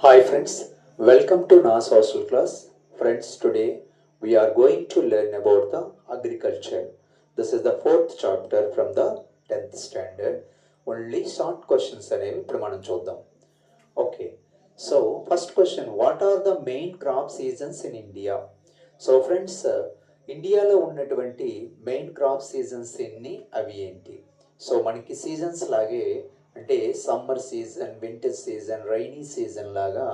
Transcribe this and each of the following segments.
Hi friends, welcome to NAS Hostel class. Friends, today we are going to learn about the agriculture. This is the fourth chapter from the 10th standard. Only short questions అనేవి ఇప్పుడు మనం చూద్దాం. Okay, so first question, what are the main crop seasons in India? So friends, ఇండియాలో ఉన్నటువంటి main crop seasons ఎన్ని అవి ఏంటి? So మనకి సీజన్స్ లాగే అంటే summer season, winter season, rainy season లాగా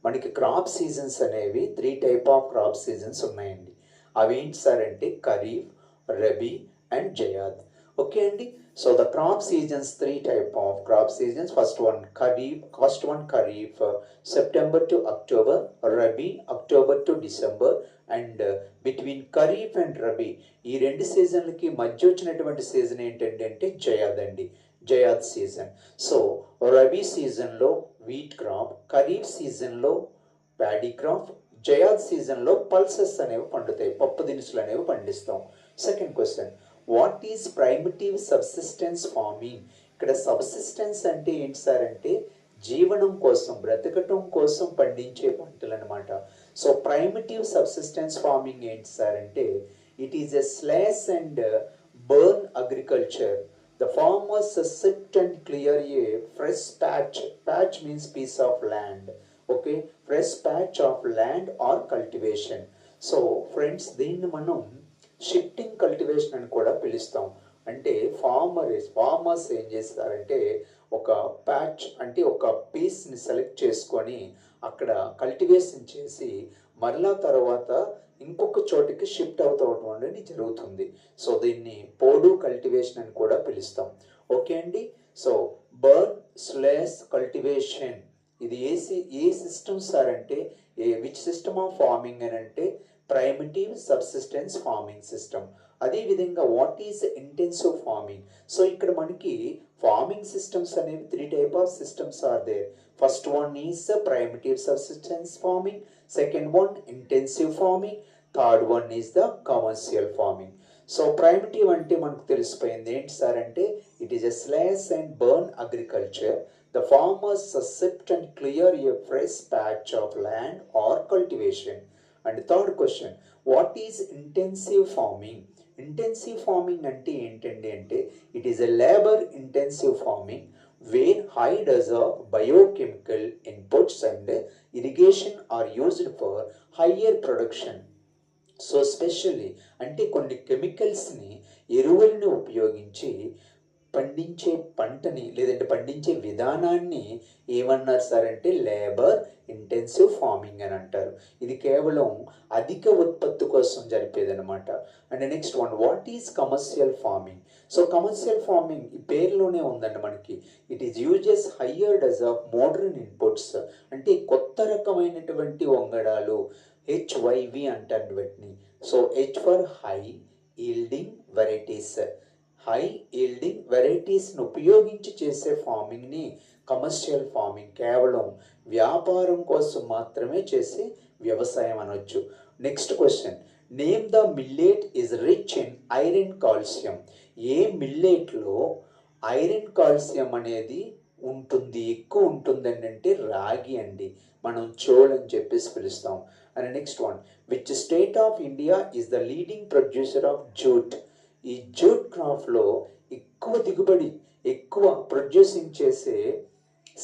మనకి క్రాప్ సీజన్స్ అనేవి 3 టైప్ ఆఫ్ క్రాప్ సీజన్స్ ఉన్నాయండి. అవి ఏంటి సార్ అంటే ఖరీఫ్, రబీ అండ్ జయాద్. ఓకే అండి. So the crop seasons 3 type of crop seasons. First one kharif September to October, rabi October to December and between kharif and rabi ఈ రెండు సీజన్లకి మధ్య వచ్చినటువంటి సీజన్ ఏంటంటే అంటే జయాద్ అండి, జయాద్ సీజన్. సో రబీ సీజన్లో వీట్ క్రాప్, ఖరీఫ్ సీజన్లో ప్యాడీ క్రాప్, జయాద్ సీజన్లో పల్సెస్ అనేవి పండుతాయి, పప్పు దినుసులు అనేవి పండిస్తాం. Second question, what is primitive subsistence farming? ఇక్కడ సబ్సిస్టెన్స్ అంటే ఏంటి సార్ అంటే జీవనం కోసం, బ్రతకటం కోసం పండించే పంటలు అనమాట. సో ప్రైమిటివ్ సబ్సిస్టెన్స్ ఫార్మింగ్ ఏంటి సార్ అంటే it is a slash and burn agriculture. The farmers sift and clear a fresh patch. Patch means piece of land. Okay, fresh patch of land or cultivation. So friends, దీన్ని మనం shifting cultivation అని కూడా పిలుస్తాం. అంటే farmers ఏం చేస్తారంటే ఒక patch అంటే ఒక పీస్ని సెలెక్ట్ చేసుకొని అక్కడ కల్టివేషన్ చేసి మరలా తర్వాత ఇంకొక చోటికి షిఫ్ట్ అవుతూ అనేది జరుగుతుంది. సో దీన్ని పోడు కల్టివేషన్ అని కూడా పిలుస్తాం. ఓకే అండి. సో బర్న్ స్లాష్ కల్టివేషన్ ఇది ఏ సిస్టమ్ సార్ అంటే విచ్ సిస్టమ్ ఆఫ్ ఫార్మింగ్ అని అంటే ప్రైమిటివ్ సబ్సిస్టెన్స్ ఫార్మింగ్ సిస్టమ్. అదేవిధంగా what is intensive farming? So ఇక్కడ మనకి ఫార్మింగ్ సిస్టమ్స్ అనేవి 3 type of systems are there. First one is primitive subsistence farming, second one intensive farming, third one is the commercial farming. So primitive అంటే మనకు తెలిసిపోయింది ఏంటి sir అంటే it is a slash and burn agriculture. The farmers shift and clear a fresh patch of land or cultivation. And third question, what is intensive farming? Intensive farming అంటే ఏంటండి అంటే it is a labour intensive farming where high dose of biochemical inputs and irrigation are used for higher production. So specially అంటే కొన్ని కెమికల్స్ని, ఎరువుల్ని ఉపయోగించి పండించే పంటని లేదంటే పండించే విధానాన్ని ఏమన్నారు సార్ అంటే లేబర్ ఇంటెన్సివ్ ఫార్మింగ్ అని అంటారు. ఇది కేవలం అధిక ఉత్పత్తి కోసం జరిపేదనమాట. And next one, what is commercial farming? So commercial farming ఈ పేరులోనే ఉందండి మనకి. It is uses higher dose of modern inputs అంటే కొత్త రకమైనటువంటి వంగడాలు, HYV అంటారు వీటిని. So H for high yielding varieties, high yielding వెరైటీస్ని ఉపయోగించి చేసే ఫార్మింగ్ని కమర్షియల్ ఫార్మింగ్, కేవలం వ్యాపారం కోసం మాత్రమే చేసే వ్యవసాయం అనొచ్చు. Next question, name the millet is rich in iron calcium. ఏ మిల్లెట్లో ఐరన్ కాల్షియం అనేది ఉంటుంది, ఎక్కువ ఉంటుందండి అంటే రాగి అండి, మనం చోల్ అని చెప్పేసి పిలుస్తాం. And next one, which state of India is the leading producer of jute? ఈ జూట్ క్రాప్లో ఎక్కువ దిగుబడి, ఎక్కువ ప్రొడ్యూసింగ్ చేసే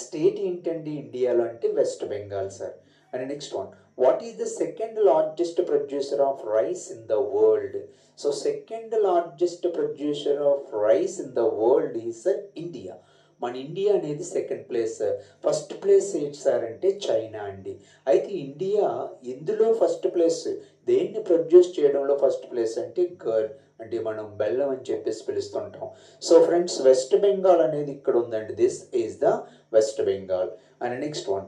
స్టేట్ ఏంటండి ఇండియాలో అంటే west Bengal sir. And next one, what is the second largest producer of rice in the world? So second largest producer of rice in the world is India. మన India అనేది second place. First place ఏంటి sir అంటే China అండి. అయితే India ఎందులో first place, దేన్ని produce చేయడంలో first place అంటే గర్డ్ అంటే మనం బెల్లం అని చెప్పేసి పిలుస్తుంటాం. సో ఫ్రెండ్స్, వెస్ట్ బెంగాల్ అనేది ఇక్కడ ఉందండి. This is the west Bengal. And next one,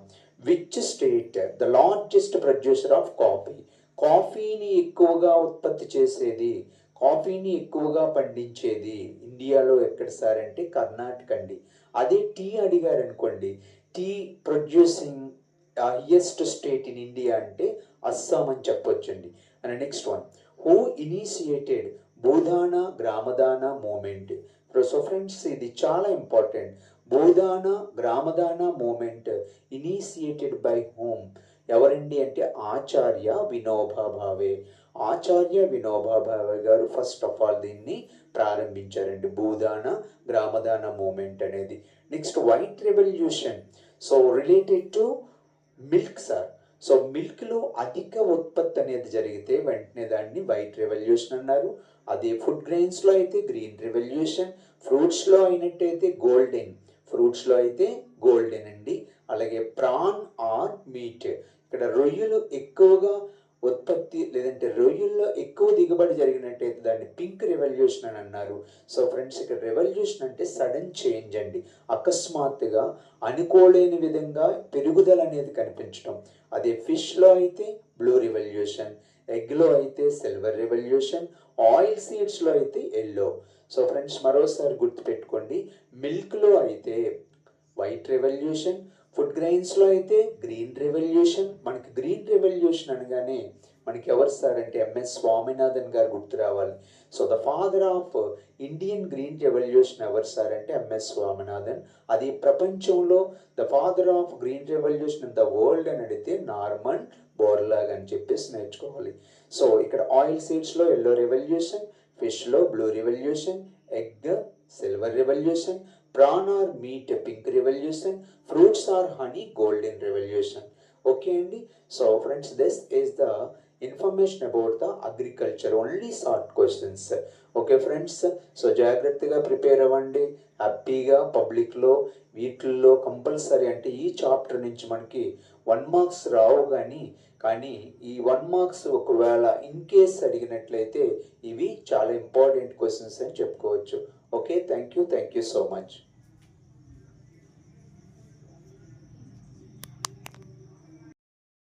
which state the largest producer of coffee? కాఫీని ఎక్కువగా ఉత్పత్తి చేసేది, కాఫీని ఎక్కువగా పండించేది ఇండియాలో ఎక్కడ సార్ అంటే కర్ణాటక అండి. అదే టీ అడిగారు అనుకోండి, tea producing highest state in India అంటే అస్సాం అని చెప్పొచ్చండి. And next one, who initiated Bhoodan Gramdan movement? So friends, ఇది చాలా important. Bhoodan Gramdan movement initiated by whom. ఎవరండి అంటే ఆచార్య వినోబా భావే. ఆచార్య వినోబా భావే గారు ఫస్ట్ ఆఫ్ ఆల్ దీన్ని ప్రారంభించారండి, భూదాన గ్రామదాన మూమెంట్ అనేది. Next white revolution, so related to milk sir. So మిల్క్లో అధిక ఉత్పత్తి అనేది జరిగితే వెంటనే దాన్ని వైట్ రెవల్యూషన్ అన్నారు. అదే ఫుడ్ గ్రెయిన్స్లో అయితే గ్రీన్ రెవల్యూషన్, ఫ్రూట్స్లో అయినట్టయితే గోల్డెన్, ఫ్రూట్స్లో అయితే గోల్డెన్ అండి. అలాగే ప్రాన్ ఆర్ మీట్, ఇక్కడ రొయ్యలు ఎక్కువగా ఉత్పత్తి లేదంటే రొయ్యల్లో ఎక్కువ దిగుబడి జరిగినట్టయితే దాన్ని పింక్ రెవల్యూషన్ అని అన్నారు. సో ఫ్రెండ్స్, ఇక్కడ రెవల్యూషన్ అంటే సడన్ చేంజ్ అండి, అకస్మాత్తుగా అనుకోలేని విధంగా పెరుగుదల అనేది కనిపించడం. అదే ఫిష్లో అయితే బ్లూ రెవల్యూషన్, ఎగ్లో అయితే సిల్వర్ రెవల్యూషన్, ఆయిల్ సీడ్స్లో అయితే ఎల్లో. సో ఫ్రెండ్స్, మరోసారి గుర్తుపెట్టుకోండి, మిల్క్లో అయితే వైట్ రెవల్యూషన్, ఫుడ్ గ్రెయిన్స్లో అయితే గ్రీన్ రెవల్యూషన్. మనకి గ్రీన్ రెవల్యూషన్ అనగానే మనకి ఎవరు సార్ అంటే ఎంఎస్ స్వామినాథన్ గారు గుర్తు రావాలి. So the father of Indian green revolution ఎవరు సార్ అంటే ఎంఎస్ స్వామినాథన్. అది ప్రపంచంలో the father of green revolution in the world అని అడిగితే నార్మన్ బోర్లాగ్ అని చెప్పేసి నేర్చుకోవాలి. సో ఇక్కడ ఆయిల్ సీడ్స్లో ఎల్లో రెవల్యూషన్, ఫిష్లో blue revolution, egg silver revolution, prawn or meat pink revolution, fruits or honey golden revolution. Okay అండి. So friends, this is the information about the agriculture, only short questions. Okay friends, so జాగ్రత్తగా prepare అవ్వండి. హ్యాపీగా పబ్లిక్లో వీటిల్లో compulsory అంటే ఈ chapter నుంచి మనకి 1 మార్క్స్ రావు కానీ ఈ 1 మార్క్స్ ఒకవేళ ఇన్ కేస్ అడిగినట్లయితే ఇవి చాలా ఇంపార్టెంట్ క్వశ్చన్స్ అని చెప్పుకోవచ్చు. Okay, thank you so much.